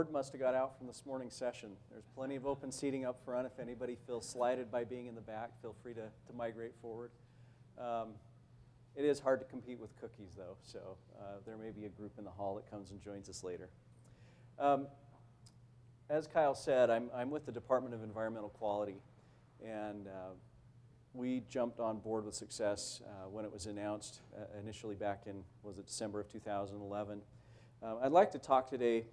word must have got out from this morning's session. There's plenty of open seating up front. If anybody feels slighted by being in the back, feel free to migrate forward. It is hard to compete with cookies, though, so there may be a group in the hall that comes and joins us later. As Kyle said, I'm with the Department of Environmental Quality, and we jumped on board with Success when it was announced initially back in, was it December of 2011. I'd like to talk today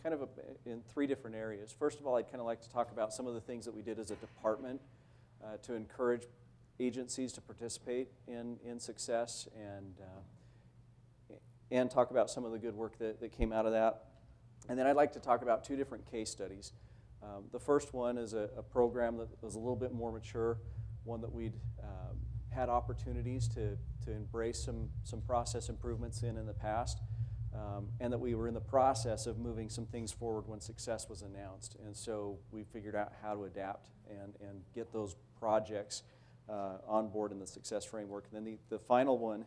kind of in three different areas. First of all, I'd kind of like to talk about some of the things that we did as a department to encourage agencies to participate in Success, and talk about some of the good work that came out of that. And then I'd like to talk about two different case studies. The first one is a program that was a little bit more mature, one that we'd had opportunities to embrace some process improvements in the past, and that we were in the process of moving some things forward when Success was announced. And so we figured out how to adapt and get those projects on board in the Success framework. And then the final one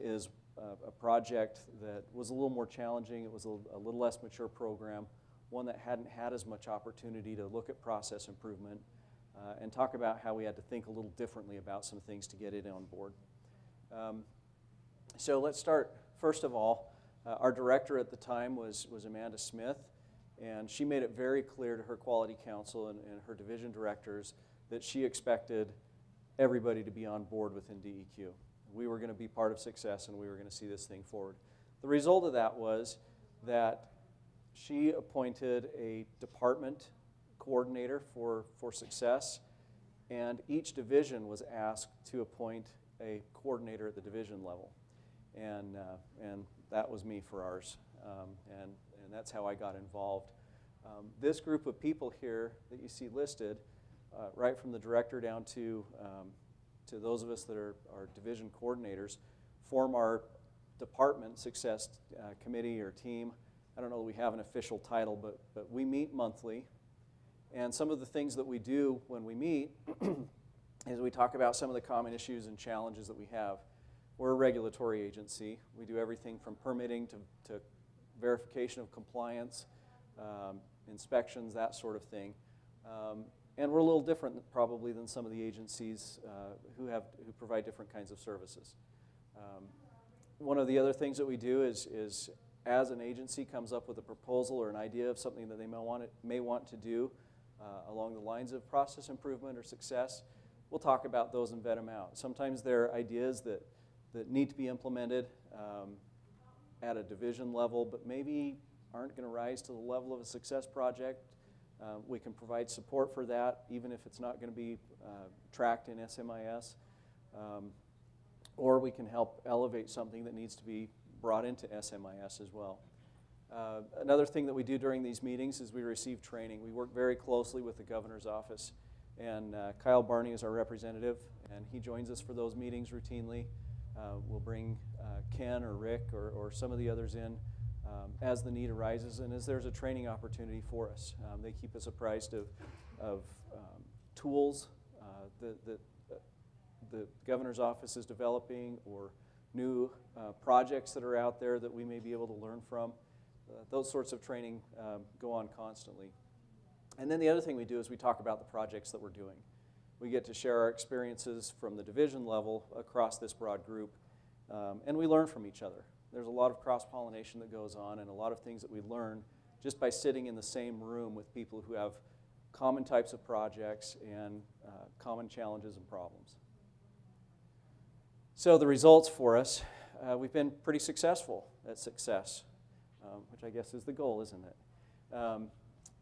is a project that was a little more challenging. It was a little less mature program, one that hadn't had as much opportunity to look at process improvement and talk about how we had to think a little differently about some things to get it on board. So let's start. First of all, our director at the time was Amanda Smith, and she made it very clear to her quality council and her division directors that she expected everybody to be on board within DEQ. We were going to be part of Success, and we were going to see this thing forward. The result of that was that she appointed a department coordinator for Success, and each division was asked to appoint a coordinator at the division level. And that was me for ours, and that's how I got involved. This group of people here that you see listed, right from the director down to those of us that are division coordinators, form our department success committee or team. I don't know that we have an official title, but we meet monthly. And some of the things that we do when we meet is we talk about some of the common issues and challenges that we have. We're a regulatory agency. We do everything from permitting to verification of compliance, inspections, that sort of thing. And we're a little different probably than some of the agencies who provide different kinds of services. One of the other things that we do is as an agency comes up with a proposal or an idea of something that they may want to do along the lines of process improvement or Success, we'll talk about those and vet them out. Sometimes there are ideas that need to be implemented at a division level, but maybe aren't going to rise to the level of a Success project. We can provide support for that, even if it's not going to be tracked in SMIS. Or we can help elevate something that needs to be brought into SMIS as well. Another thing that we do during these meetings is we receive training. We work very closely with the governor's office, and Kyle Barney is our representative, and he joins us for those meetings routinely. We'll bring Ken or Rick or some of the others in as the need arises, and as there's a training opportunity for us. They keep us apprised of tools that the governor's office is developing, or new projects that are out there that we may be able to learn from. Those sorts of training go on constantly. And then the other thing we do is we talk about the projects that we're doing. We get to share our experiences from the division level across this broad group, and we learn from each other. There's a lot of cross-pollination that goes on, and a lot of things that we learn just by sitting in the same room with people who have common types of projects and common challenges and problems. So the results for us, we've been pretty successful at Success, which I guess is the goal, isn't it?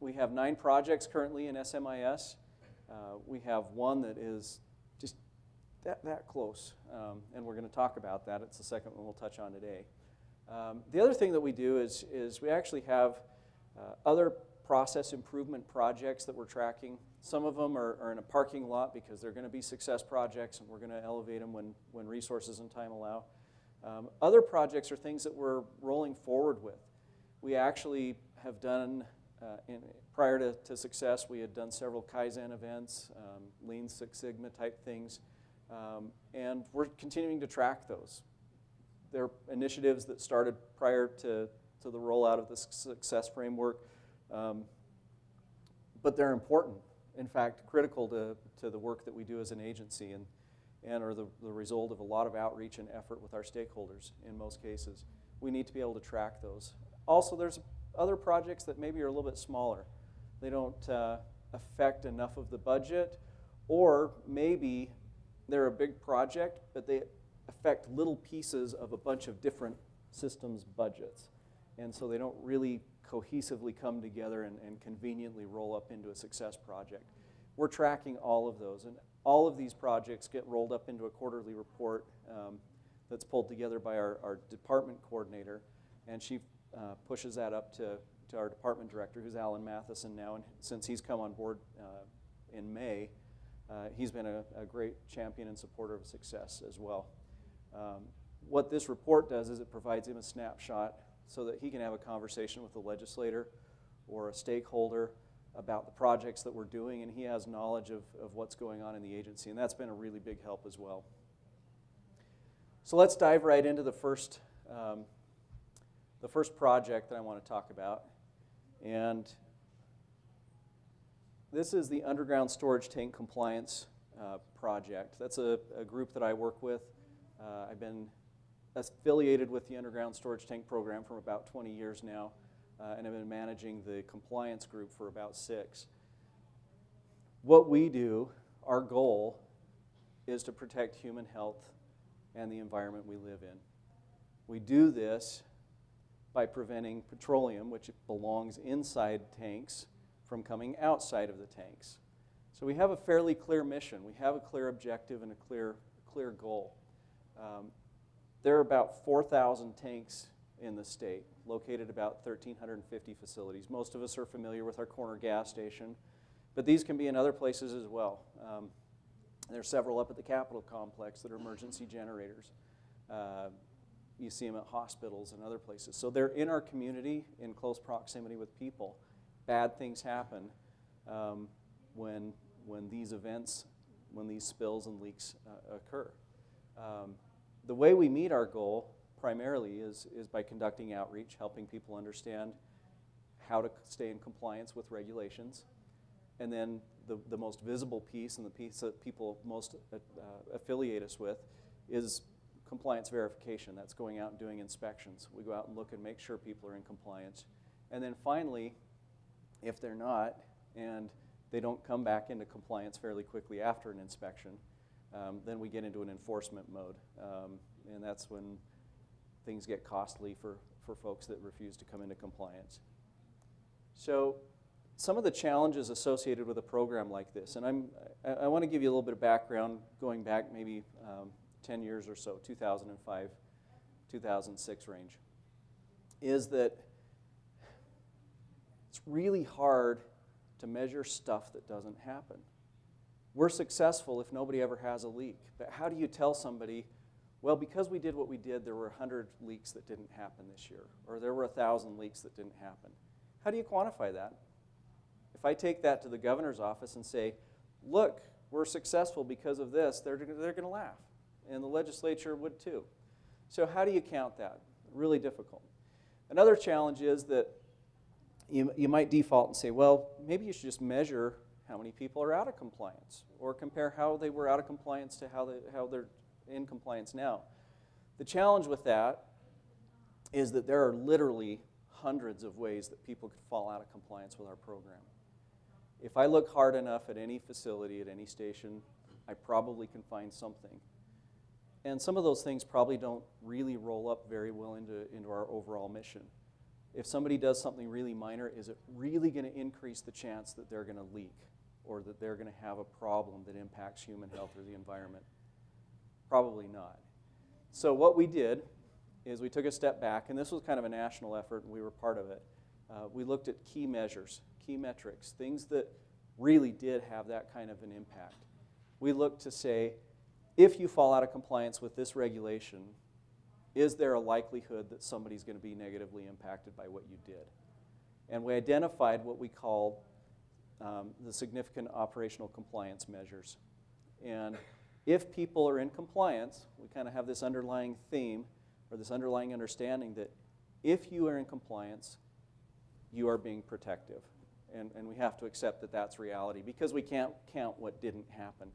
We have 9 projects currently in SMIS. We have one that is just that close, and we're going to talk about that. It's the second one we'll touch on today. The other thing that we do is we actually have other process improvement projects that we're tracking. Some of them are in a parking lot because they're going to be Success projects, and we're going to elevate them when resources and time allow. Other projects are things that we're rolling forward with. We actually have done, prior to Success, we had done several Kaizen events, Lean Six Sigma type things, and we're continuing to track those. They're initiatives that started prior to to the rollout of the success framework, but they're important. In fact, critical to the work that we do as an agency, and are the result of a lot of outreach and effort with our stakeholders in most cases. We need to be able to track those. Also, there's other projects that maybe are a little bit smaller. They don't affect enough of the budget, or maybe they're a big project, but they affect little pieces of a bunch of different systems budgets. And so they don't really cohesively come together and conveniently roll up into a success project. We're tracking all of those, and all of these projects get rolled up into a quarterly report that's pulled together by our department coordinator, and she pushes that up to our department director, who's Alan Matheson now, and since he's come on board in May, he's been a great champion and supporter of success as well. What this report does is it provides him a snapshot so that he can have a conversation with a legislator or a stakeholder about the projects that we're doing, and he has knowledge of what's going on in the agency, and that's been a really big help as well. So let's dive right into the first project that I want to talk about, and this is the underground storage tank compliance project. That's a group that I work with. I've been affiliated with the underground storage tank program for about 20 years now, and I've been managing the compliance group for about 6. What we do, our goal, is to protect human health and the environment we live in. We do this by preventing petroleum, which belongs inside tanks, from coming outside of the tanks. So we have a fairly clear mission. We have a clear objective and a clear goal. There are about 4,000 tanks in the state, located about 1,350 facilities. Most of us are familiar with our corner gas station, but these can be in other places as well. There are several up at the Capitol complex that are emergency generators. You see them at hospitals and other places. So they're in our community, in close proximity with people. Bad things happen when these events, when these spills and leaks occur. The way we meet our goal primarily is by conducting outreach, helping people understand how to stay in compliance with regulations. And then the most visible piece, and the piece that people most affiliate us with, is compliance verification. That's going out and doing inspections. We go out and look and make sure people are in compliance. And then finally, if they're not, and they don't come back into compliance fairly quickly after an inspection, then we get into an enforcement mode. And that's when things get costly for folks that refuse to come into compliance. So some of the challenges associated with a program like this, and I want to give you a little bit of background going back maybe 10 years or so, 2005, 2006 range, is that it's really hard to measure stuff that doesn't happen. We're successful if nobody ever has a leak, but how do you tell somebody, well, because we did what we did, there were 100 leaks that didn't happen this year, or there were 1,000 leaks that didn't happen? How do you quantify that? If I take that to the governor's office and say, look, we're successful because of this, they're going to laugh, and the legislature would too. So how do you count that? Really difficult. Another challenge is that you might default and say, well, maybe you should just measure how many people are out of compliance, or compare how they were out of compliance to how they're in compliance now. The challenge with that is that there are literally hundreds of ways that people could fall out of compliance with our program. If I look hard enough at any facility, at any station, I probably can find something. And some of those things probably don't really roll up very well into our overall mission. If somebody does something really minor, is it really going to increase the chance that they're going to leak or that they're going to have a problem that impacts human health or the environment? Probably not. So what we did is we took a step back, and this was kind of a national effort, and we were part of it. We looked at key measures, key metrics, things that really did have that kind of an impact. We looked to say, if you fall out of compliance with this regulation, is there a likelihood that somebody's going to be negatively impacted by what you did? And we identified what we called the significant operational compliance measures. And if people are in compliance, we kind of have this underlying theme or this underlying understanding that if you are in compliance, you are being protective. And we have to accept that that's reality because we can't count what didn't happen.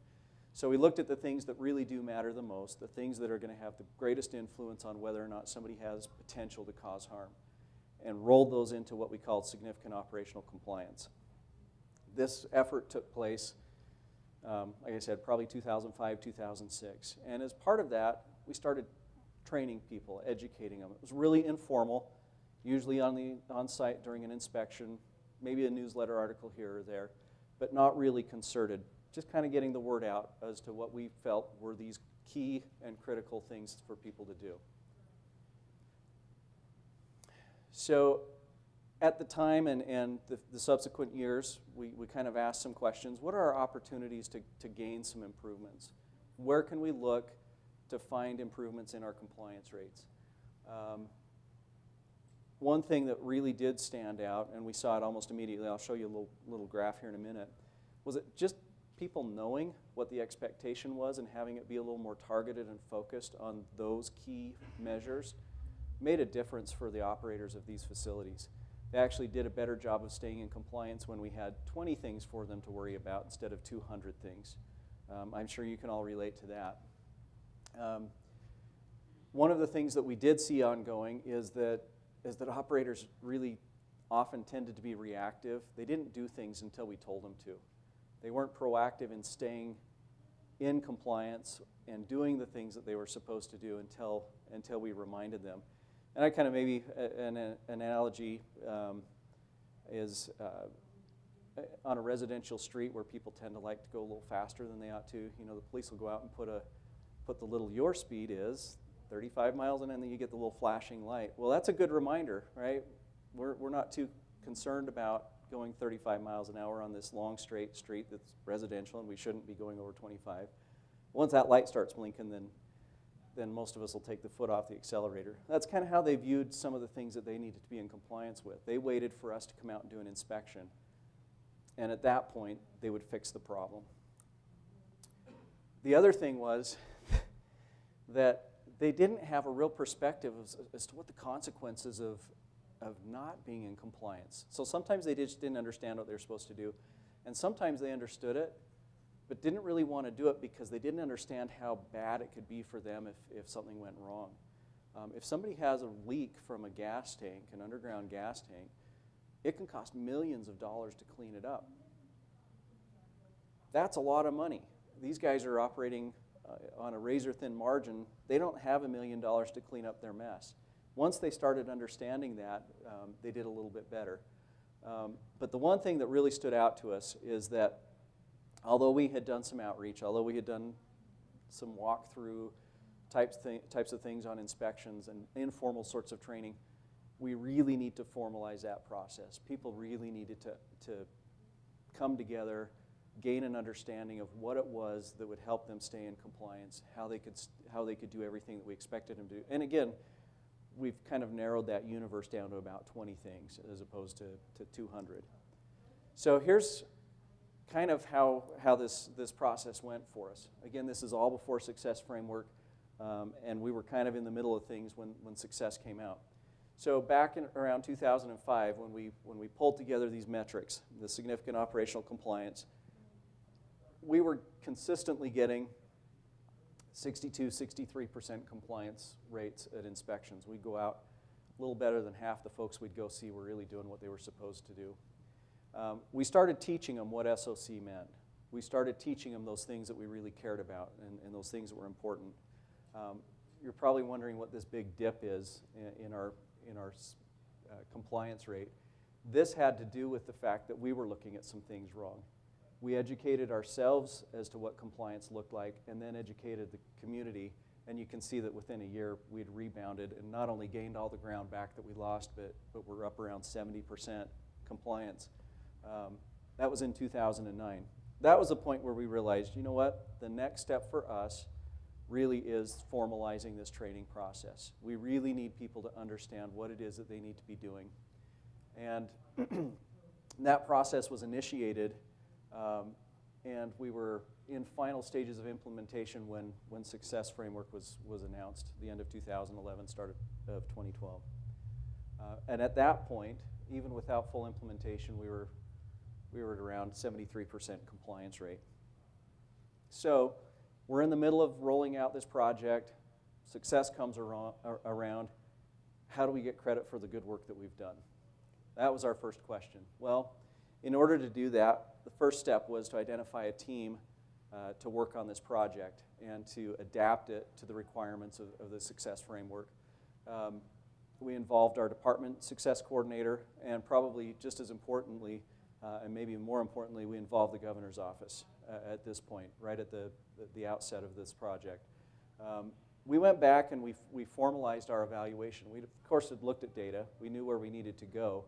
So we looked at the things that really do matter the most, the things that are going to have the greatest influence on whether or not somebody has potential to cause harm, and rolled those into what we called significant operational compliance. This effort took place, like I said, probably 2005, 2006. And as part of that, we started training people, educating them. It was really informal, usually on site during an inspection, maybe a newsletter article here or there, but not really concerted. Just kind of getting the word out as to what we felt were these key and critical things for people to do. So at the time and the subsequent years, we kind of asked some questions. What are our opportunities to gain some improvements? Where can we look to find improvements in our compliance rates? One thing that really did stand out, and we saw it almost immediately, I'll show you a little graph here in a minute, was it just people knowing what the expectation was and having it be a little more targeted and focused on those key measures made a difference for the operators of these facilities. They actually did a better job of staying in compliance when we had 20 things for them to worry about instead of 200 things. I'm sure you can all relate to that. One of the things that we did see ongoing is that operators really often tended to be reactive. They didn't do things until we told them to. They weren't proactive in staying in compliance and doing the things that they were supposed to do until we reminded them. And I kind of maybe an analogy is on a residential street where people tend to like to go a little faster than they ought to. You know, the police will go out and put the little your speed is 35 miles an hour, and then you get the little flashing light. Well, that's a good reminder, right? We're not too concerned about going 35 miles an hour on this long straight street that's residential, and we shouldn't be going over 25. Once that light starts blinking, then most of us will take the foot off the accelerator. That's kind of how they viewed some of the things that they needed to be in compliance with. They waited for us to come out and do an inspection, and at that point, they would fix the problem. The other thing was that they didn't have a real perspective as to what the consequences of not being in compliance. So sometimes they just didn't understand what they were supposed to do, and sometimes they understood it, but didn't really want to do it because they didn't understand how bad it could be for them if something went wrong. If somebody has a leak from a gas tank, an underground gas tank, it can cost millions of dollars to clean it up. That's a lot of money. These guys are operating on a razor-thin margin. They don't have $1 million to clean up their mess. Once they started understanding that, they did a little bit better. But the one thing that really stood out to us is that although we had done some outreach, although we had done some walkthrough types of things on inspections and informal sorts of training, we really need to formalize that process. People really needed to come together, gain an understanding of what it was that would help them stay in compliance, how they could do everything that we expected them to do. And again, we've kind of narrowed that universe down to about 20 things as opposed to 200. So here's kind of how this process went for us. Again, this is all before Success Framework, and we were kind of in the middle of things when Success came out. So back in around 2005, when we pulled together these metrics, the significant operational compliance, we were consistently getting 62, 63% compliance rates at inspections. We'd go out, a little better than half the folks we'd go see were really doing what they were supposed to do. We started teaching them what SOC meant. We started teaching them those things that we really cared about and those things that were important. You're probably wondering what this big dip is in our compliance rate. This had to do with the fact that we were looking at some things wrong. We educated ourselves as to what compliance looked like and then educated the community, and you can see that within a year we'd rebounded and not only gained all the ground back that we lost, but we're up around 70% compliance. That was in 2009. That was the point where we realized, you know what, the next step for us really is formalizing this training process. We really need people to understand what it is that they need to be doing. And that process was initiated, and we were in final stages of implementation when Success Framework was announced, the end of 2011, start of 2012. And at that point, even without full implementation, we were at around 73% compliance rate. So we're in the middle of rolling out this project. Success comes around. How do we get credit for the good work that we've done? That was our first question. Well, in order to do that, the first step was to identify a team to work on this project and to adapt it to the requirements of the success framework. We involved our department success coordinator, and probably just as importantly, and maybe more importantly, we involved the governor's office at this point, right at the outset of this project. We went back and we formalized our evaluation. We, of course, had looked at data. We knew where we needed to go,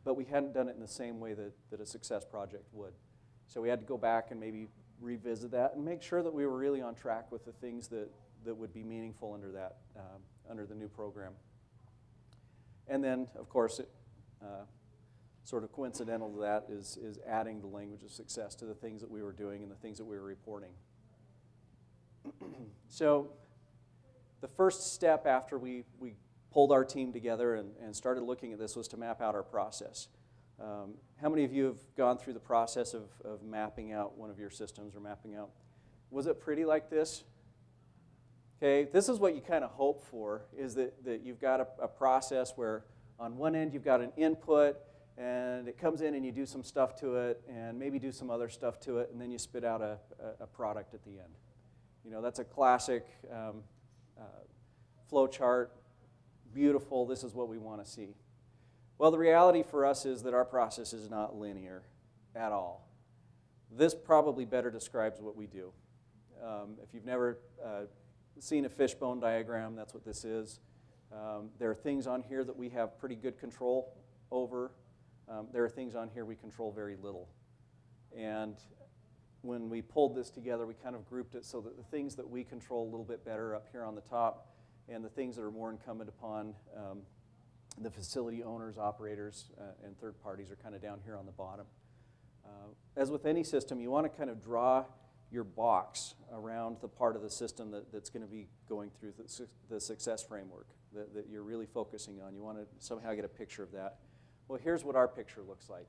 but we hadn't done it in the same way that a success project would. So we had to go back and maybe revisit that and make sure that we were really on track with the things that would be meaningful under the new program. And then, of course, sort of coincidental to that is adding the language of success to the things that we were doing and the things that we were reporting. So the first step after we pulled our team together and started looking at this was to map out our process. How many of you have gone through the process of mapping out one of your systems or mapping out? Was it pretty like this? Okay, this is what you kind of hope for, is that you've got a process where on one end you've got an input and it comes in and you do some stuff to it and maybe do some other stuff to it and then you spit out a product at the end. You know, that's a classic flow chart. Beautiful, this is what we want to see. Well, the reality for us is that our process is not linear at all. This probably better describes what we do. If you've never seen a fishbone diagram, that's what this is. There are things on here that we have pretty good control over. There are things on here we control very little. And when we pulled this together, we kind of grouped it so that the things that we control a little bit better up here on the top, and the things that are more incumbent upon the facility owners, operators, and third parties are kind of down here on the bottom. As with any system, you want to kind of draw your box around the part of the system that's going to be going through the success framework that you're really focusing on. You want to somehow get a picture of that. Well, here's what our picture looks like.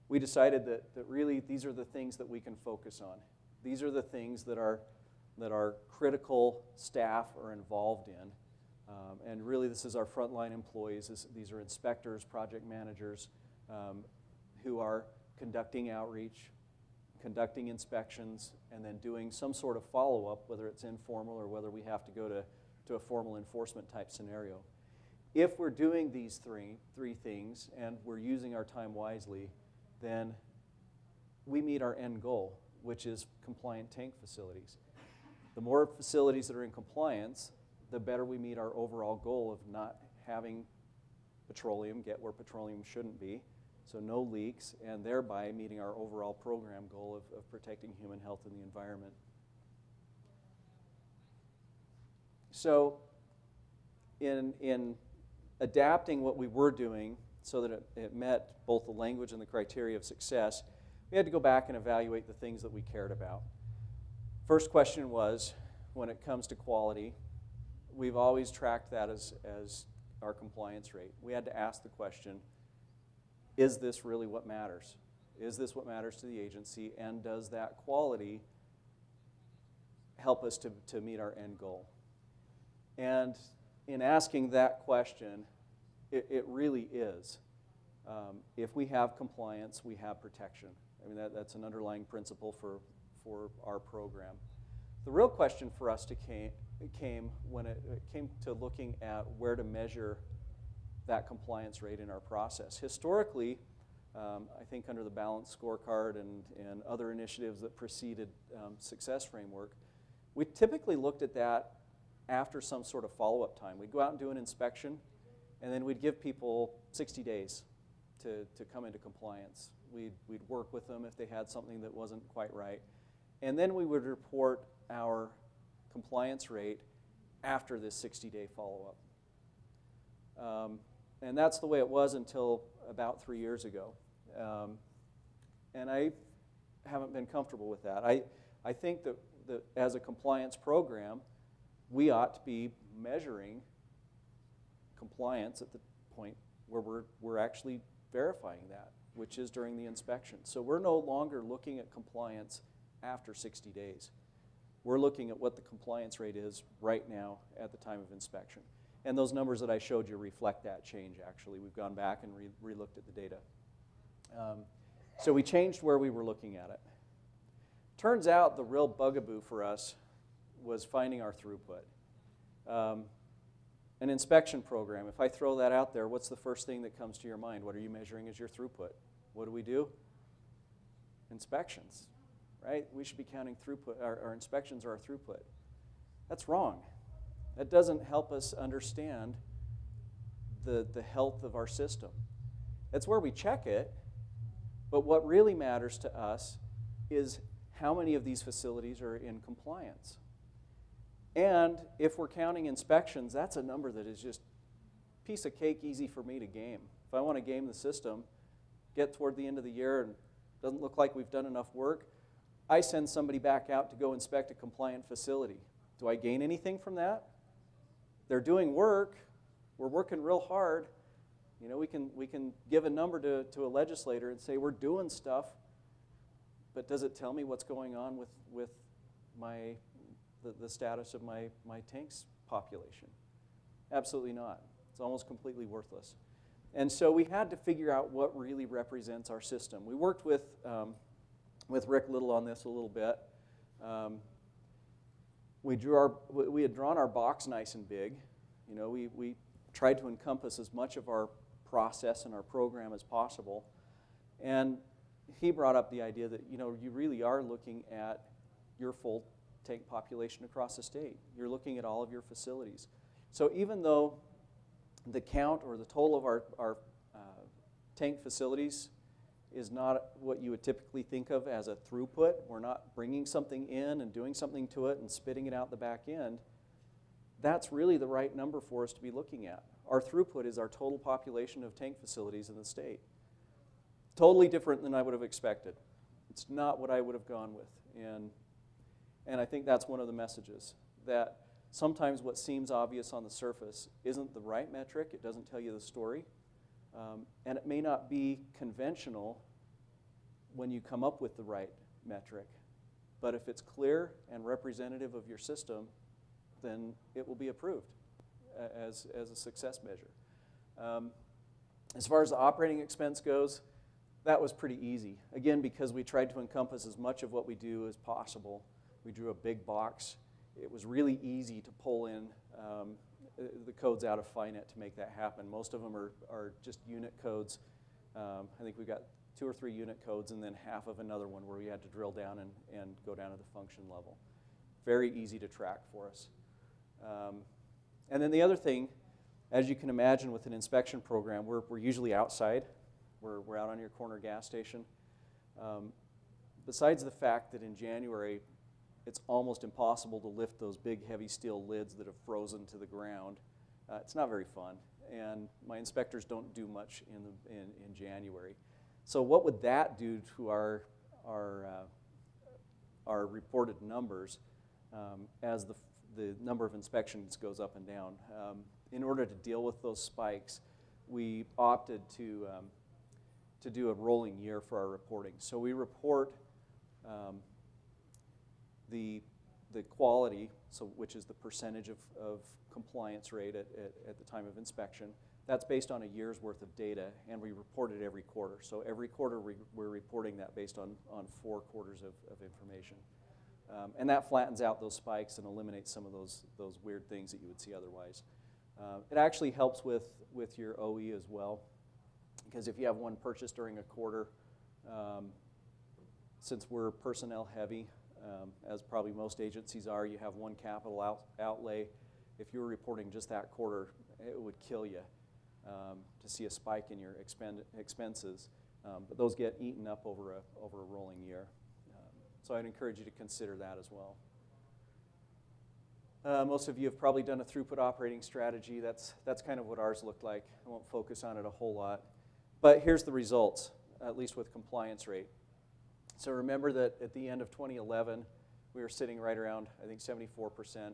We decided that really these are the things that we can focus on. These are the things that our critical staff are involved in. And really this is our frontline employees. These are inspectors, project managers who are conducting outreach, conducting inspections, and then doing some sort of follow-up, whether it's informal or whether we have to go to a formal enforcement type scenario. If we're doing these three things and we're using our time wisely, then we meet our end goal, which is compliant tank facilities. The more facilities that are in compliance, the better we meet our overall goal of not having petroleum get where petroleum shouldn't be, so no leaks, and thereby meeting our overall program goal of protecting human health and the environment. So in adapting what we were doing so that it met both the language and the criteria of success, we had to go back and evaluate the things that we cared about. First question was, when it comes to quality, we've always tracked that as our compliance rate. We had to ask the question, is this really what matters? Is this what matters to the agency, and does that quality help us to meet our end goal? And in asking that question, it really is. If we have compliance, we have protection. I mean, that's an underlying principle for our program. The real question for us came when it came to looking at where to measure that compliance rate in our process. Historically, I think under the balanced scorecard and other initiatives that preceded success framework, we typically looked at that after some sort of follow-up time. We'd go out and do an inspection, and then we'd give people 60 days to come into compliance. We'd work with them if they had something that wasn't quite right. And then we would report our compliance rate after this 60-day follow-up. And that's the way it was until about 3 years ago. And I haven't been comfortable with that. I think that as a compliance program, we ought to be measuring compliance point where we're actually verifying that, which is during the inspection. So we're no longer looking at compliance after 60 days. We're looking at what the compliance rate is right now at the time of inspection. And those numbers that I showed you reflect that change, actually. We've gone back and re-looked at the data. So we changed where we were looking at it. Turns out the real bugaboo for us was finding our throughput. An inspection program, if I throw that out there, what's the first thing that comes to your mind? What are you measuring as your throughput? What do? Inspections, right? We should be counting throughput. Our inspections are our throughput. That's wrong. That doesn't help us understand the health of our system. That's where we check it, but what really matters to us is how many of these facilities are in compliance. And if we're counting inspections, that's a number that is just piece of cake easy for me to game. If I want to game the system, get toward the end of the year and it doesn't look like we've done enough work, I send somebody back out to go inspect a compliant facility. Do I gain anything from that? They're doing work. We're working real hard. You know, we can give a number to a legislator and say we're doing stuff, but does it tell me what's going on with the status of my tanks population? Absolutely not. It's almost completely worthless. And so we had to figure out what really represents our system. We worked with Rick Little on this a little bit. We had drawn our box nice and big. You know, we tried to encompass as much of our process and our program as possible. And he brought up the idea that, you know, you really are looking at your full tank population across the state. You're looking at all of your facilities. So even though the count or the total of our tank facilities is not what you would typically think of as a throughput, we're not bringing something in and doing something to it and spitting it out the back end, that's really the right number for us to be looking at. Our throughput is our total population of tank facilities in the state. Totally different than I would have expected. It's not what I would have gone with. And I think that's one of the messages, that sometimes what seems obvious on the surface isn't the right metric. It doesn't tell you the story. And it may not be conventional when you come up with the right metric. But if it's clear and representative of your system, then it will be approved as a success measure. As far as the operating expense goes, that was pretty easy. Again, because we tried to encompass as much of what we do as possible. We drew a big box. It was really easy to pull in the codes out of FINET to make that happen. Most of them are just unit codes. I think we've got 2 or 3 unit codes and then half of another one where we had to drill down and go down to the function level. Very easy to track for us. And then the other thing, as you can imagine with an inspection program, we're usually outside. We're out on your corner gas station. Besides the fact that in January, it's almost impossible to lift those big heavy steel lids that have frozen to the ground. It's not very fun, and my inspectors don't do much in January. So what would that do to our reported numbers as the number of inspections goes up and down? In order to deal with those spikes, we opted to do a rolling year for our reporting. So we report the quality, which is the percentage of compliance rate at the time of inspection. That's based on a year's worth of data, and we report it every quarter. So every quarter we're reporting that based on 4 quarters of information. And that flattens out those spikes and eliminates some of those weird things that you would see otherwise. It actually helps with your OE as well, because if you have one purchase during a quarter, since we're personnel heavy, as probably most agencies are, you have one capital outlay. If you were reporting just that quarter, it would kill you to see a spike in your expenses. But those get eaten up over a rolling year. So I'd encourage you to consider that as well. Most of you have probably done a throughput operating strategy. That's kind of what ours looked like. I won't focus on it a whole lot. But here's the results, at least with compliance rate. So remember that at the end of 2011, we were sitting right around, I think, 74%.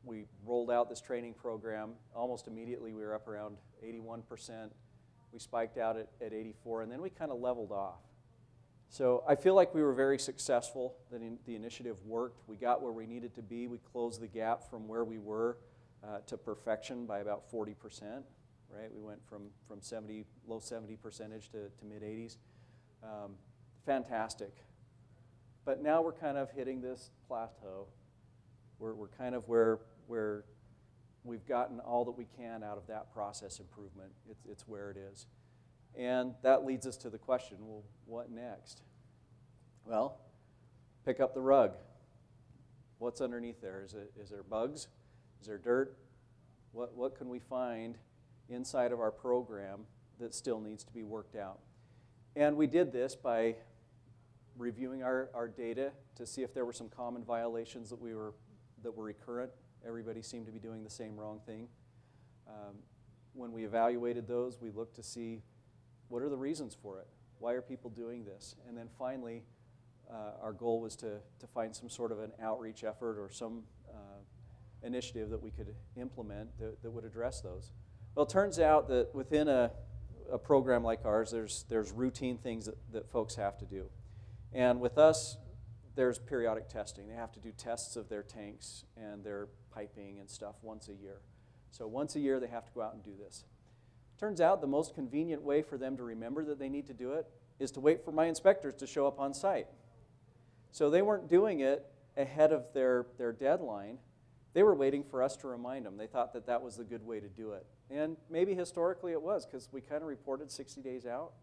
we rolled out this training program. Almost immediately we were up around 81%. We spiked out at 84, and then we kind of leveled off. So I feel like we were very successful, that the initiative worked. We got where we needed to be. We closed the gap from where we were to perfection by about 40%, right? We went from low 70 percentage to mid 80s. Fantastic. But now we're kind of hitting this plateau. We're kind of where we've gotten all that we can out of that process improvement. It's where it is. And that leads us to the question, well, what next? Well, pick up the rug. What's underneath there? Is there bugs? Is there dirt? What can we find inside of our program that still needs to be worked out? And we did this by reviewing our data to see if there were some common violations that were recurrent. Everybody seemed to be doing the same wrong thing. When we evaluated those, we looked to see what are the reasons for it? Why are people doing this? And then finally, our goal was to find some sort of an outreach effort or some initiative that we could implement that would address those. Well, it turns out that within a program like ours, there's routine things that folks have to do. And with us, there's periodic testing. They have to do tests of their tanks and their piping and stuff once a year. So once a year, they have to go out and do this. Turns out the most convenient way for them to remember that they need to do it is to wait for my inspectors to show up on site. So they weren't doing it ahead of their deadline. They were waiting for us to remind them. They thought that that was the good way to do it. And maybe historically it was, because we kind of reported 60 days out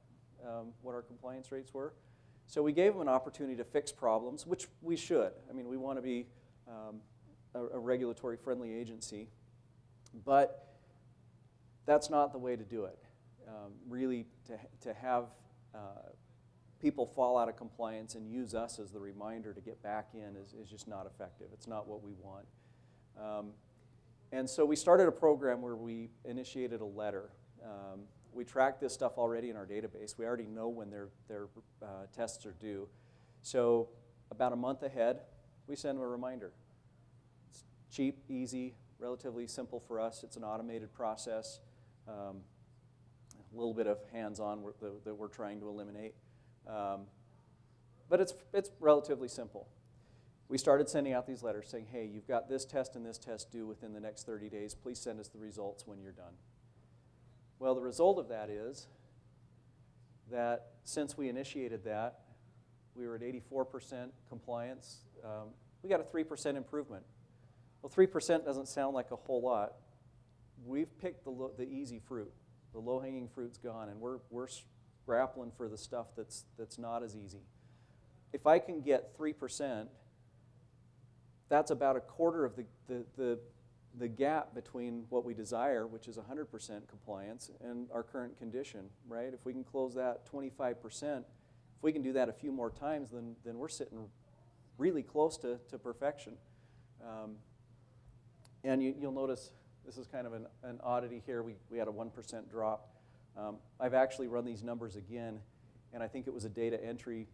what our compliance rates were. So we gave them an opportunity to fix problems, which we should. I mean, we want to be a regulatory-friendly agency. But that's not the way to do it. Really, to have people fall out of compliance and use us as the reminder to get back in is just not effective. It's not what we want. And so we started a program where we initiated a letter. We track this stuff already in our database. We already know when their tests are due. So about a month ahead, we send them a reminder. It's cheap, easy, relatively simple for us. It's an automated process. A little bit of hands-on that we're trying to eliminate. But it's relatively simple. We started sending out these letters saying, hey, you've got this test and this test due within the next 30 days. Please send us the results when you're done. Well, the result of that is that since we initiated that, we were at 84% compliance. We got a 3% improvement. Well, 3% doesn't sound like a whole lot. We've picked the easy fruit. The low-hanging fruit's gone, and we're grappling for the stuff that's not as easy. If I can get 3%, that's about a quarter of the gap between what we desire, which is 100% compliance, and our current condition, right? If we can close that 25%, if we can do that a few more times, then we're sitting really close to perfection. And you'll notice this is kind of an oddity here. We had a 1% drop. I've actually run these numbers again, and I think it was a data entry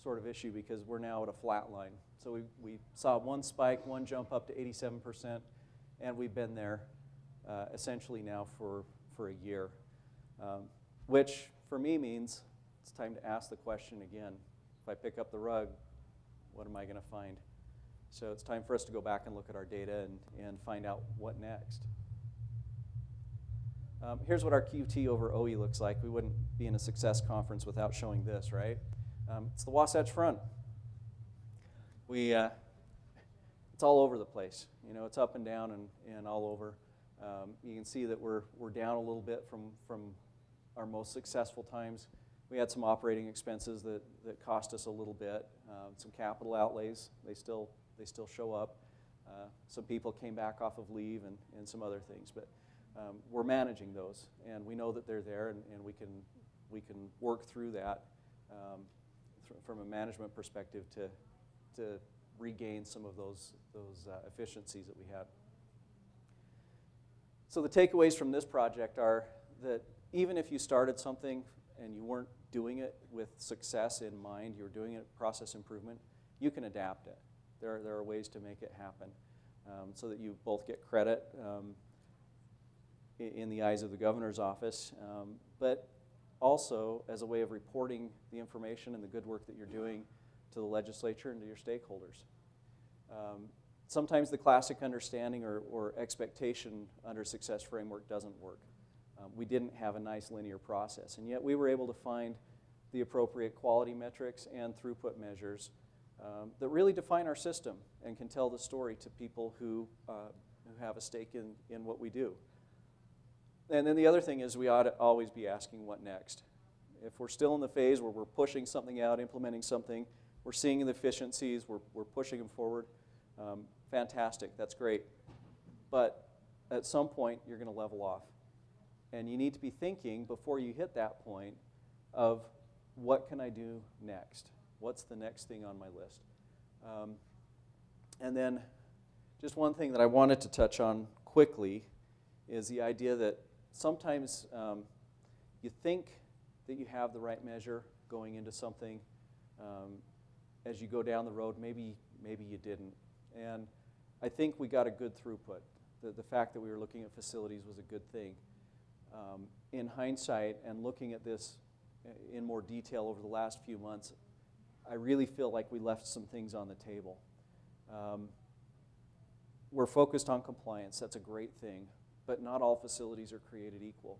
sort of issue because we're now at a flat line. So we saw one spike, one jump up to 87%, and we've been there essentially now for a year, which for me means it's time to ask the question again. If I pick up the rug, what am I going to find? So it's time for us to go back and look at our data and find out what next. Here's what our QT over OE looks like. We wouldn't be in a success conference without showing this, right? It's the Wasatch Front. It's all over the place. You know, it's up and down and all over. You can see that we're down a little bit from our most successful times. We had some operating expenses that cost us a little bit, some capital outlays. They still show up. Some people came back off of leave and some other things, but we're managing those, and we know that they're there, and we can work through that from a management perspective to regain some of those efficiencies that we had. So the takeaways from this project are that even if you started something and you weren't doing it with success in mind, you were doing it process improvement, you can adapt it. There are ways to make it happen. so that you both get credit in the eyes of the governor's office, but also as a way of reporting the information and the good work that you're doing to the legislature and to your stakeholders. Sometimes the classic understanding or expectation under success framework doesn't work. We didn't have a nice linear process, and yet we were able to find the appropriate quality metrics and throughput measures that really define our system and can tell the story to people who have a stake in what we do. And then the other thing is we ought to always be asking what next. If we're still in the phase where we're pushing something out, implementing something, we're seeing the efficiencies, we're pushing them forward, fantastic, that's great. But at some point, you're going to level off. And you need to be thinking, before you hit that point, of what can I do next? What's the next thing on my list? And then just one thing that I wanted to touch on quickly is the idea that sometimes you think that you have the right measure going into something. As you go down the road, maybe you didn't. And I think we got a good throughput. The fact that we were looking at facilities was a good thing. In hindsight, and looking at this in more detail over the last few months, I really feel like we left some things on the table. We're focused on compliance. That's a great thing. But not all facilities are created equal.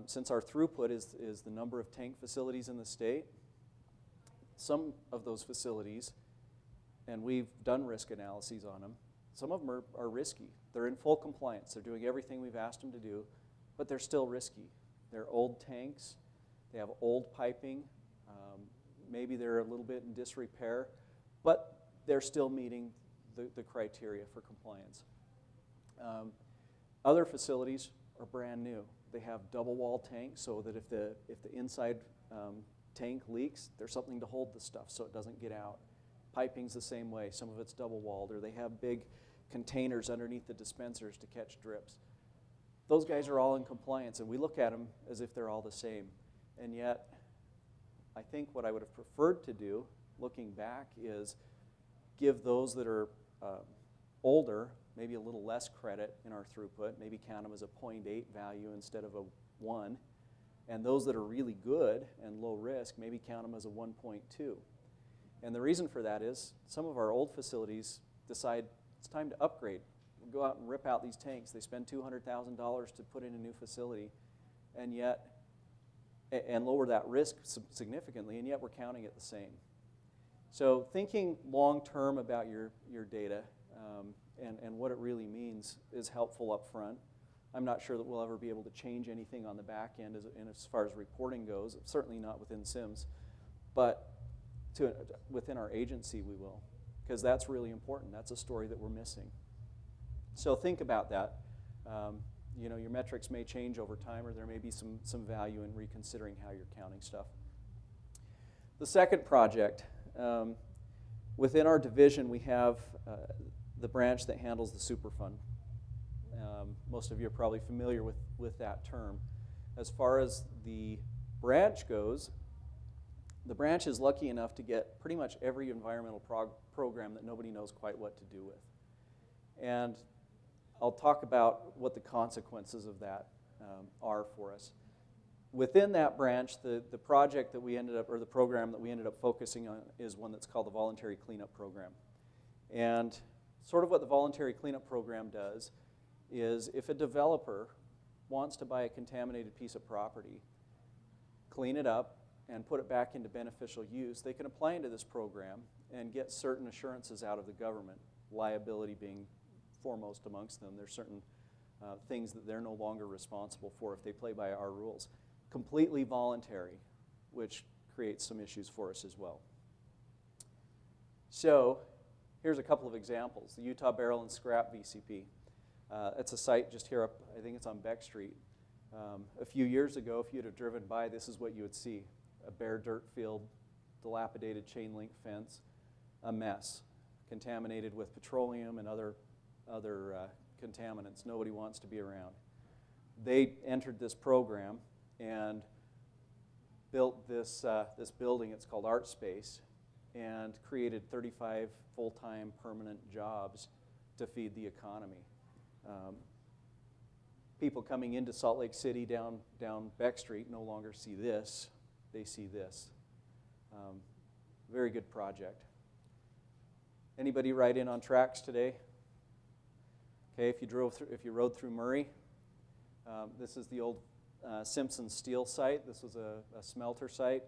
Since our throughput is the number of tank facilities in the state, some of those facilities, and we've done risk analyses on them, some of them are risky. They're in full compliance. They're doing everything we've asked them to do, but they're still risky. They're old tanks. They have old piping. Maybe they're a little bit in disrepair, but they're still meeting the criteria for compliance. Other facilities are brand new. They have double wall tanks so that if the inside tank leaks, there's something to hold the stuff so it doesn't get out. Piping's the same way. Some of it's double walled, or they have big containers underneath the dispensers to catch drips. Those guys are all in compliance, and we look at them as if they're all the same. And yet, I think what I would have preferred to do, looking back, is give those that are older maybe a little less credit in our throughput, maybe count them as a 0.8 value instead of a 1. And those that are really good and low risk, maybe count them as a 1.2. And the reason for that is some of our old facilities decide it's time to upgrade. We'll go out and rip out these tanks. They spend $200,000 to put in a new facility, and yet, and lower that risk significantly, and yet we're counting it the same. So thinking long-term about your data and what it really means is helpful up front. I'm not sure that we'll ever be able to change anything on the back end as far as reporting goes, certainly not within SIMS, but within our agency we will, because that's really important. That's a story that we're missing. So think about that. You know, your metrics may change over time, or there may be some value in reconsidering how you're counting stuff. The second project, within our division we have the branch that handles the Superfund. Most of you are probably familiar with that term. As far as the branch goes, the branch is lucky enough to get pretty much every environmental program that nobody knows quite what to do with. And I'll talk about what the consequences of that are for us. Within that branch, the project that we ended up, or the program that we ended up focusing on, is one that's called the Voluntary Cleanup Program. And sort of what the Voluntary Cleanup Program does is if a developer wants to buy a contaminated piece of property, clean it up, and put it back into beneficial use, they can apply into this program and get certain assurances out of the government, liability being foremost amongst them. There's certain things that they're no longer responsible for if they play by our rules. Completely voluntary, which creates some issues for us as well. So here's a couple of examples. The Utah Barrel and Scrap VCP. It's a site just here up, I think it's on Beck Street. A few years ago, if you'd have driven by, this is what you would see. A bare dirt field, dilapidated chain link fence, a mess, contaminated with petroleum and other contaminants nobody wants to be around. They entered this program and built this building. It's called Art Space, and created 35 full-time permanent jobs to feed the economy. People coming into Salt Lake City down Beck Street no longer see this, they see this. Very good project. Anybody ride in on tracks today? Okay, if you rode through Murray, this is the old Simpson Steel site. This was a smelter site.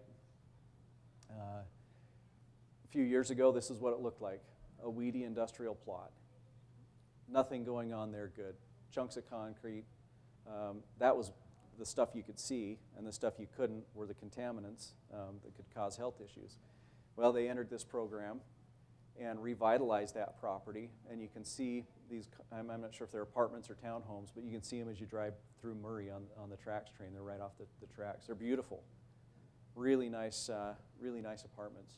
A few years ago, this is what it looked like, a weedy industrial plot. Nothing going on there good. Chunks of concrete. That was the stuff you could see, and the stuff you couldn't were the contaminants that could cause health issues. Well, they entered this program and revitalized that property, and you can see these, I'm not sure if they're apartments or townhomes, but you can see them as you drive through Murray on the tracks train. They're right off the tracks. They're beautiful. Really nice apartments.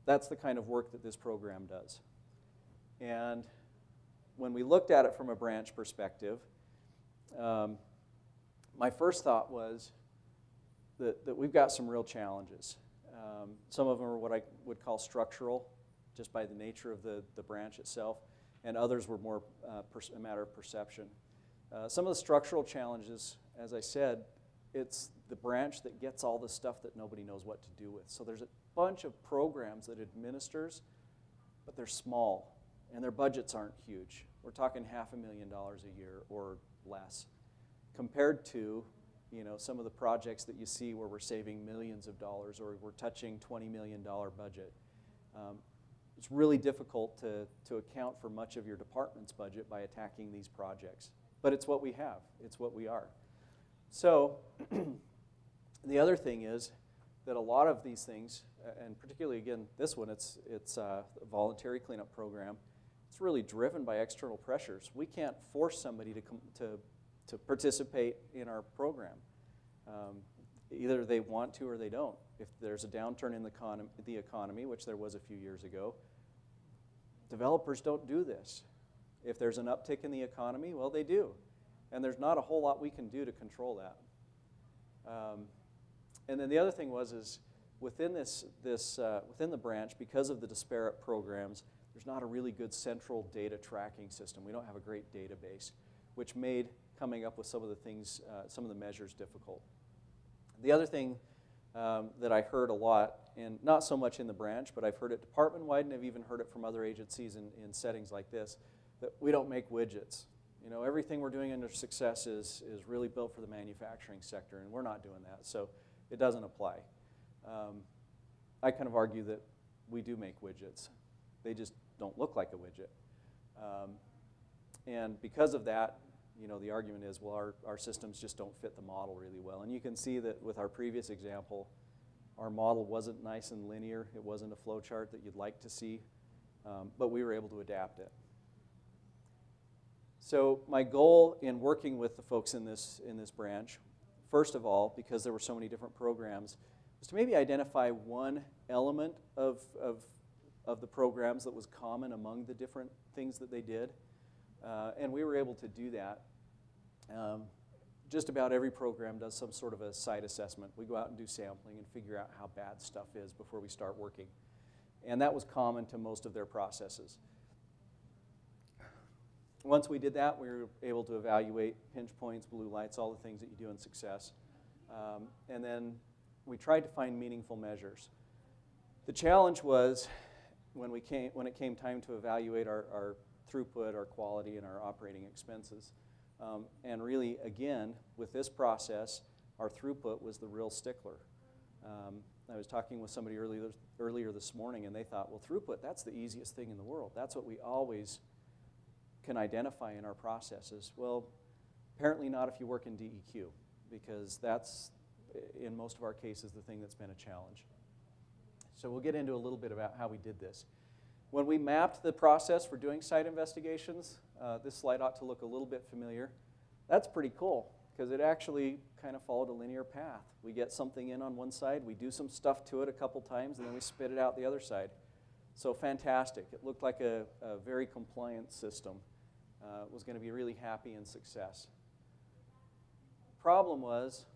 That's the kind of work that this program does. And when we looked at it from a branch perspective, my first thought was that we've got some real challenges. Some of them are what I would call structural, just by the nature of the branch itself, and others were more a matter of perception. Some of the structural challenges, as I said, it's the branch that gets all the stuff that nobody knows what to do with. So there's a bunch of programs that it administers, but they're small, and their budgets aren't huge. We're talking $500,000 a year or less, compared to some of the projects that you see where we're saving millions of dollars or we're touching $20 million budget. It's really difficult to account for much of your department's budget by attacking these projects. But it's what we have. It's what we are. So the other thing is that a lot of these things, and particularly, again, this one, it's a voluntary cleanup program. It's really driven by external pressures. We can't force somebody to participate in our program. Either they want to or they don't. If there's a downturn in the economy, which there was a few years ago, developers don't do this. If there's an uptick in the economy, well, they do. And there's not a whole lot we can do to control that. And then the other thing is within within the branch, because of the disparate programs, there's not a really good central data tracking system. We don't have a great database, which made coming up with some of the things, some of the measures difficult. The other thing that I heard a lot, and not so much in the branch, but I've heard it department-wide, and I've even heard it from other agencies in settings like this, that we don't make widgets. Everything we're doing under success is really built for the manufacturing sector, and we're not doing that, so it doesn't apply. I kind of argue that we do make widgets. They just don't look like a widget. And because of that, the argument is, well, our systems just don't fit the model really well. And you can see that with our previous example, our model wasn't nice and linear. It wasn't a flow chart that you'd like to see, but we were able to adapt it. So my goal in working with the folks in this branch, first of all, because there were so many different programs, was to maybe identify one element of the programs that was common among the different things that they did. And we were able to do that. Just about every program does some sort of a site assessment. We go out and do sampling and figure out how bad stuff is before we start working. And that was common to most of their processes. Once we did that, we were able to evaluate pinch points, blue lights, all the things that you do in success. And then we tried to find meaningful measures. The challenge was when it came time to evaluate our throughput, our quality, and our operating expenses. And really, again, with this process, our throughput was the real stickler. I was talking with somebody earlier this morning, and they thought, well, throughput, that's the easiest thing in the world. That's what we always can identify in our processes. Well, apparently not if you work in DEQ, because that's, in most of our cases, the thing that's been a challenge. So we'll get into a little bit about how we did this. When we mapped the process for doing site investigations, this slide ought to look a little bit familiar. That's pretty cool, because it actually kind of followed a linear path. We get something in on one side, we do some stuff to it a couple times, and then we spit it out the other side. So fantastic. It looked like a very compliant system. It was going to be really happy in success. Problem was,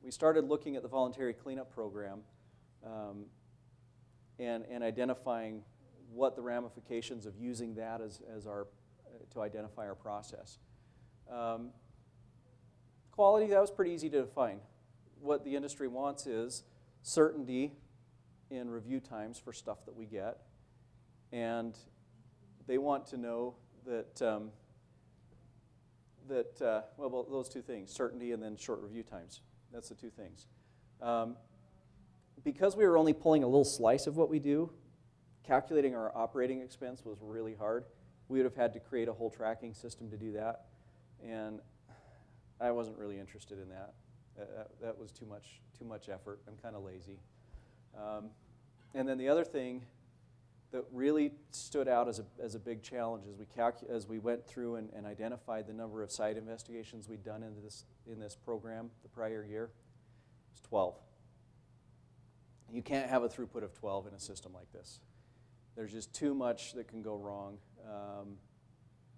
we started looking at the voluntary cleanup program and identifying what the ramifications of using that as our, to identify our process. Quality, that was pretty easy to define. What the industry wants is certainty in review times for stuff that we get, and they want to know that, well, those two things, certainty and then short review times. That's the two things. Because we were only pulling a little slice of what we do, calculating our operating expense was really hard. We would have had to create a whole tracking system to do that, and I wasn't really interested in that. That was too much effort. I'm kind of lazy. And then the other thing that really stood out as a big challenge as we went through and identified the number of site investigations we'd done in this program the prior year, was 12. You can't have a throughput of 12 in a system like this. There's just too much that can go wrong.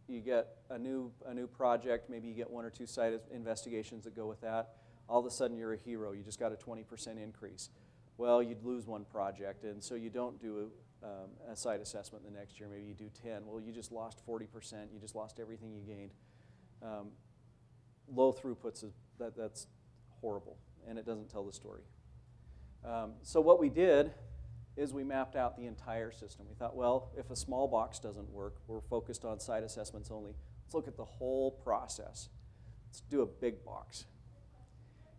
You get a new project, maybe you get 1 or 2 site investigations that go with that. All of a sudden you're a hero. You just got a 20% increase. Well, you'd lose 1 project, and so you don't do a site assessment the next year. Maybe you do 10. Well, you just lost 40%. You just lost everything you gained. Low throughputs, that's horrible, and it doesn't tell the story. So what we did is we mapped out the entire system. We thought, well, if a small box doesn't work, we're focused on site assessments only. Let's look at the whole process. Let's do a big box.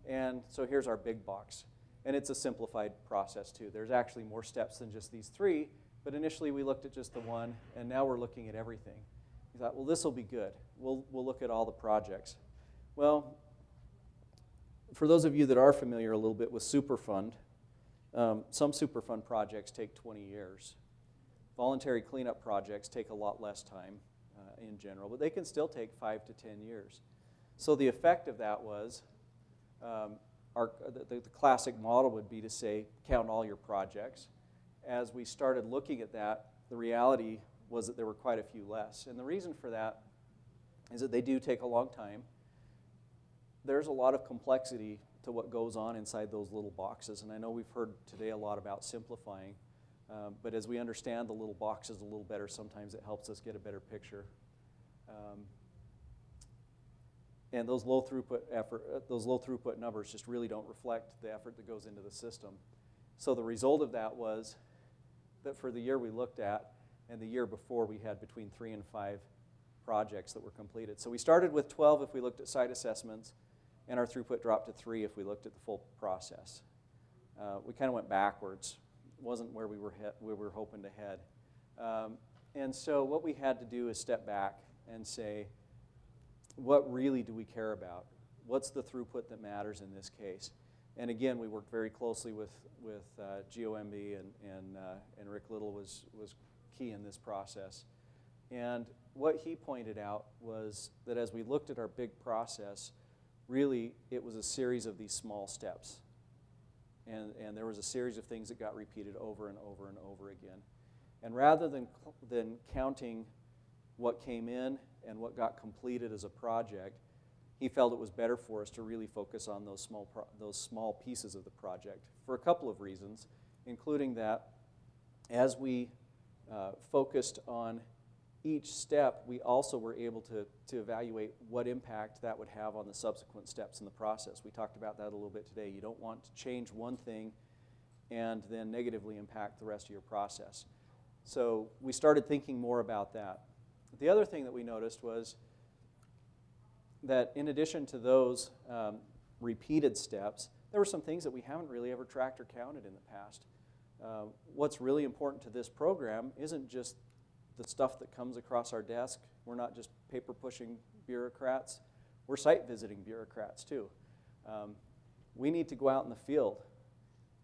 And so here's our big box. And it's a simplified process, too. There's actually more steps than just these 3, but initially we looked at just the 1, and now we're looking at everything. We thought, well, this will be good. We'll look at all the projects. Well, for those of you that are familiar a little bit with Superfund, some Superfund projects take 20 years. Voluntary cleanup projects take a lot less time in general, but they can still take 5 to 10 years. So the effect of that was, the classic model would be to say, count all your projects. As we started looking at that, the reality was that there were quite a few less. And the reason for that is that they do take a long time. There's a lot of complexity to what goes on inside those little boxes. And I know we've heard today a lot about simplifying, but as we understand the little boxes a little better, sometimes it helps us get a better picture. And those low throughput numbers just really don't reflect the effort that goes into the system. So the result of that was that for the year we looked at, and the year before, we had between 3 and 5 projects that were completed. So we started with 12 if we looked at site assessments, and our throughput dropped to 3 if we looked at the full process. We kind of went backwards. It wasn't where we were hoping to head. And so what we had to do is step back and say, what really do we care about? What's the throughput that matters in this case? And again, we worked very closely with GOMB, and Rick Little was key in this process. And what he pointed out was that as we looked at our big process, really it was a series of these small steps. And there was a series of things that got repeated over and over and over again. And rather than counting what came in and what got completed as a project, he felt it was better for us to really focus on those small pieces of the project for a couple of reasons, including that as we focused on each step, we also were able to evaluate what impact that would have on the subsequent steps in the process. We talked about that a little bit today. You don't want to change one thing and then negatively impact the rest of your process. So we started thinking more about that. The other thing that we noticed was that in addition to those repeated steps, there were some things that we haven't really ever tracked or counted in the past. What's really important to this program isn't just the stuff that comes across our desk. We're not just paper-pushing bureaucrats. We're site-visiting bureaucrats, too. We need to go out in the field.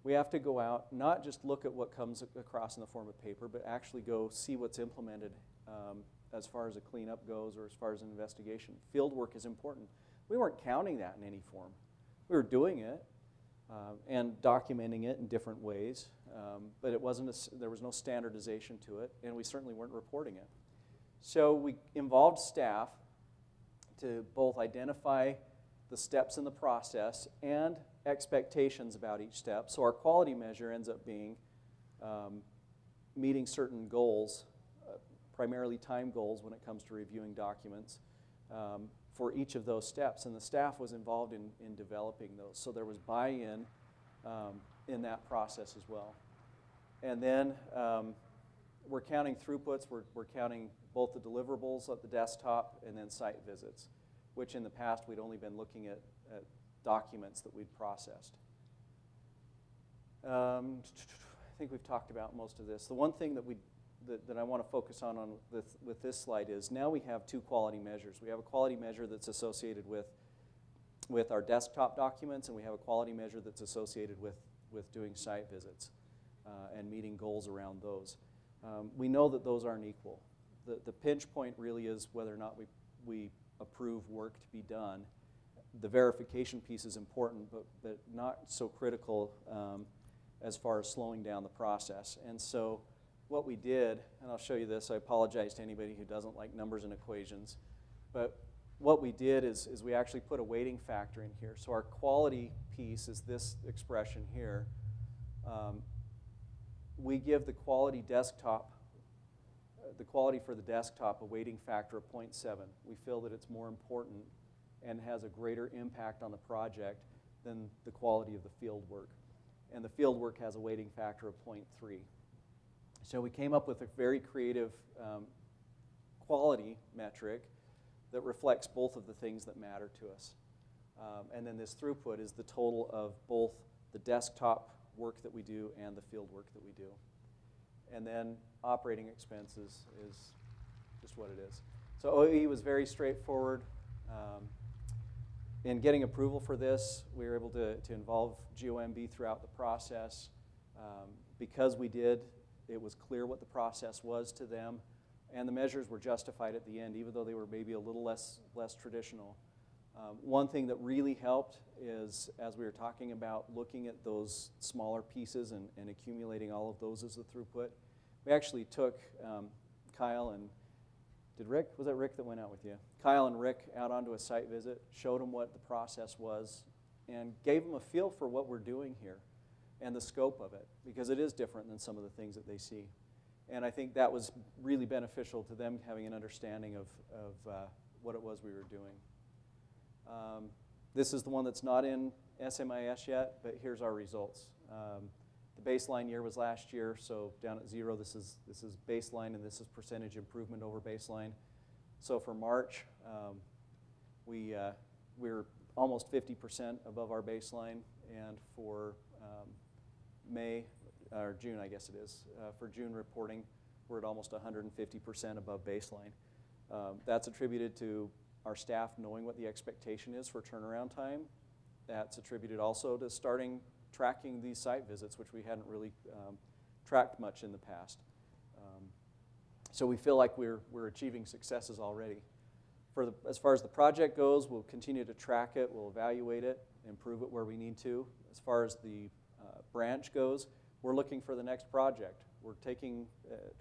We have to go out, not just look at what comes across in the form of paper, but actually go see what's implemented as far as a cleanup goes or as far as an investigation. Field work is important. We weren't counting that in any form. We were doing it and documenting it in different ways, but there was no standardization to it, and we certainly weren't reporting it. So we involved staff to both identify the steps in the process and expectations about each step. So our quality measure ends up being meeting certain goals, primarily time goals when it comes to reviewing documents, for each of those steps. And the staff was involved in developing those. So there was buy-in in that process as well. And then we're counting throughputs. We're counting both the deliverables at the desktop and then site visits, which in the past we'd only been looking at documents that we'd processed. I think we've talked about most of this. The one thing that I want to focus on with this slide is now we have two quality measures. We have a quality measure that's associated with our desktop documents, and we have a quality measure that's associated with doing site visits and meeting goals around those. We know that those aren't equal. The pinch point really is whether or not we approve work to be done. The verification piece is important, but not so critical as far as slowing down the process. And so what we did, and I'll show you this, I apologize to anybody who doesn't like numbers and equations, but what we did is we actually put a weighting factor in here. So our quality piece is this expression here. We give the quality for the desktop a weighting factor of 0.7. We feel that it's more important and has a greater impact on the project than the quality of the field work. And the field work has a weighting factor of 0.3. So we came up with a very creative quality metric that reflects both of the things that matter to us. And then this throughput is the total of both the desktop work that we do and the field work that we do. And then operating expenses is just what it is. So OE was very straightforward. In getting approval for this, we were able to involve GOMB throughout the process. Because we did, it was clear what the process was to them, and the measures were justified at the end, even though they were maybe a little less traditional. One thing that really helped is, as we were talking about looking at those smaller pieces and accumulating all of those as the throughput, we actually took Kyle and, was that Rick that went out with you? Kyle and Rick out onto a site visit, showed them what the process was, and gave them a feel for what we're doing here and the scope of it, because it is different than some of the things that they see. And I think that was really beneficial to them, having an understanding of what it was we were doing. This is the one that's not in SMIS yet, but here's our results. The baseline year was last year, so down at 0, this is baseline, and this is percentage improvement over baseline. So for March, we're almost 50% above our baseline, and for May, or June, I guess it is, for June reporting, we're at almost 150% above baseline. That's attributed to our staff knowing what the expectation is for turnaround time. That's attributed also to starting tracking these site visits, which we hadn't really tracked much in the past. So we feel like we're achieving successes already. As far as the project goes, we'll continue to track it, we'll evaluate it, improve it where we need to. As far as the branch goes, we're looking for the next project. We're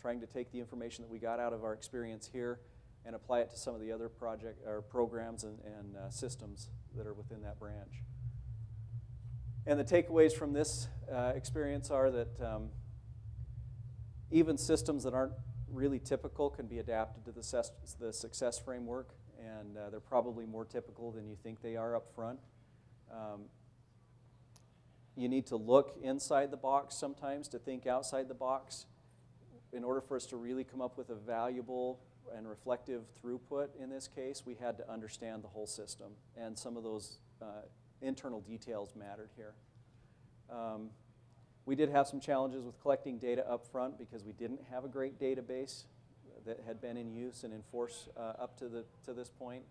trying to take the information that we got out of our experience here and apply it to some of the other programs and systems that are within that branch. And the takeaways from this experience are that even systems that aren't really typical can be adapted to the success framework, and they're probably more typical than you think they are up front. You need to look inside the box sometimes to think outside the box. In order for us to really come up with a valuable and reflective throughput in this case, we had to understand the whole system, and some of those internal details mattered here. We did have some challenges with collecting data up front because we didn't have a great database that had been in use and in force up to this point.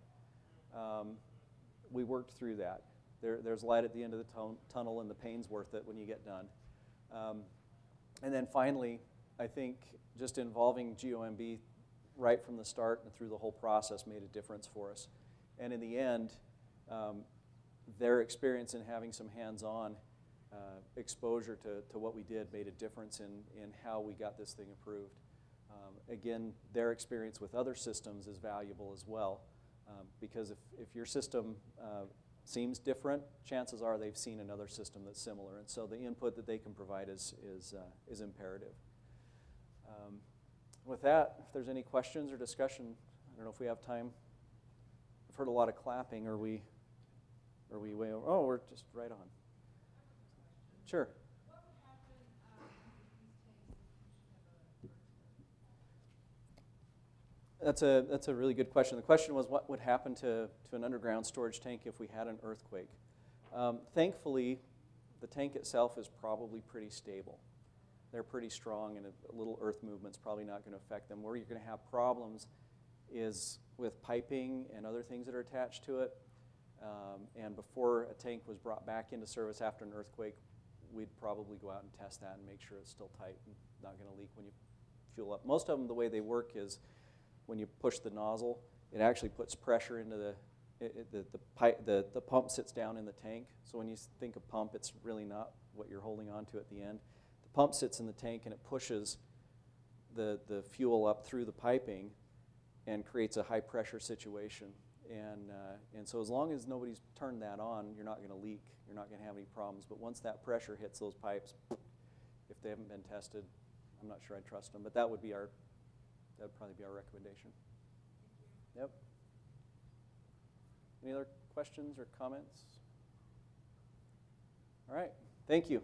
We worked through that. There's light at the end of the tunnel, and the pain's worth it when you get done. And then finally, I think just involving GOMB right from the start and through the whole process made a difference for us. And in the end, their experience in having some hands-on exposure to what we did made a difference in how we got this thing approved. Again, their experience with other systems is valuable as well, because if your system seems different, chances are they've seen another system that's similar, and so the input that they can provide is imperative. With that, if there's any questions or discussion, I don't know if we have time. I've heard a lot of clapping. Are we way over? Oh, we're just right on. Sure. What would happen if these tanks have That's a really good question. The question was, what would happen to an underground storage tank if we had an earthquake? Thankfully, the tank itself is probably pretty stable. They're pretty strong, and a little earth movement's probably not going to affect them. Where you're going to have problems is with piping and other things that are attached to it. And before a tank was brought back into service after an earthquake, we'd probably go out and test that and make sure it's still tight and not going to leak when you fuel up. Most of them, the way they work is when you push the nozzle, it actually puts pressure into the pump sits down in the tank. So when you think of pump, it's really not what you're holding on to at the end. The pump sits in the tank and it pushes the fuel up through the piping and creates a high pressure situation. And so as long as nobody's turned that on, you're not going to leak. You're not going to have any problems. But once that pressure hits those pipes, if they haven't been tested, I'm not sure I'd trust them. But that would probably be our recommendation. Yep. Any other questions or comments? All right. Thank you.